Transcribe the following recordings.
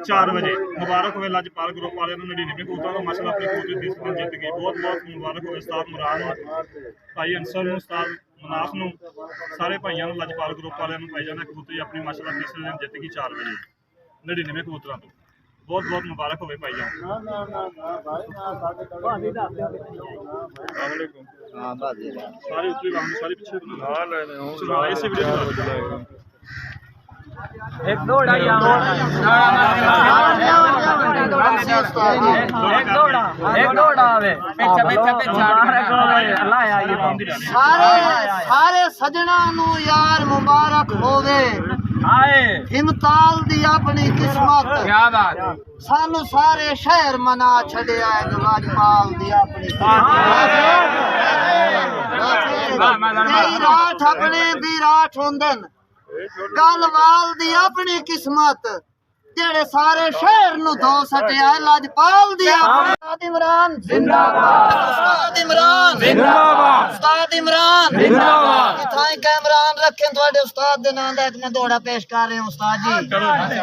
4 ਵਜੇ। ਮੁਬਾਰਕ ਹੋਵੇ ਲਜਪਾਲ ਗਰੁੱਪ ਵਾਲਿਆਂ ਨੂੰ 99 ਕਬੂਤਰਾਂ ਦਾ ਮਾਸ਼ਾਅੱਲਾ ਆਪਣੀ ਕਬੂਤਰੀ ਤੀਸਰੀ ਜਿੱਤ ਗਈ। ਬਹੁਤ ਬਹੁਤ ਮੁਬਾਰਕ ਹੋਵੇ ਉਸਤਾਦ ਮੁਰਾਦ ਨੂੰ, ਭਾਈ ਅੰਸਰ ਨੂੰ, ਉਸਤਾਦ ਮਨਾਫ ਨੂੰ, ਸਾਰੇ ਭਾਈਆਂ ਨੂੰ, ਲਜਪਾਲ ਗਰੁੱਪ ਵਾਲਿਆਂ ਨੂੰ। ਭਾਈਜਾਨ ਨੇ ਕਬੂਤਰੀ ਆਪਣੀ ਮਾਸ਼ਾਅੱਲਾ ਤੀਸਰੇ ਦਿਨ ਜਿੱਤ ਗਈ 4 ਵਜੇ 99 ਕਬੂਤਰਾਂ ਤੋਂ। ਬਹੁਤ ਬਹੁਤ ਮੁਬਾਰਕ ਹੋਵੇ ਭਾਈਜਾਨ। ਸਾਰੇ ਉੱਤਰੀ ਲਾਉਣ ਸਾਰੇ ਪਿੱਛੇ ਚਲੋ ਆਏ ਸੀ ਵੀਡੀਓ एक दौड़ा एक दौड़ा आवे सारे सजना नू यार मुबारक होवे हिमताल दी अपनी किस्मत। क्या बात सानू सारे शहर मना छड़िया है लजपाल दी अपनी राठ अपने दी राठ होंदन गलवाल दी अपनी किस्मत जेड़े सारे शहर नू धो सटिया लजपाल दी उस्ताद इमरान जिंदाबाद, उस्ताद इमरान जिंदाबाद, उस्ताद इमरान जिंदाबाद। इथाई कैमरान रखें तुहाडे उस्ताद दे नाम दा एक मैं दौड़ा पेश कर रहे हूं उस्ताद जी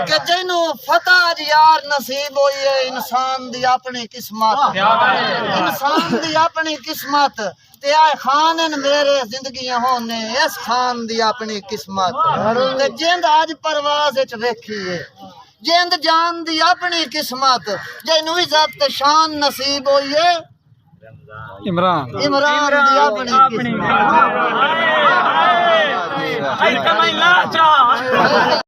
कि जिन्नू फतह ज यार नसीब होई है इंसान दी अपनी किस्मत, इंसान दी अपनी किस्मत। ते आए खान मेरे जिंदगियां होने इस खान दी अपनी किस्मत। ते जिंद अज परवाज विच वेखी है जिंद जान दी अपनी किस्मत। जिन्नू इज्जत ते शान नसीब होई है इमरान दी अपनी किस्मत।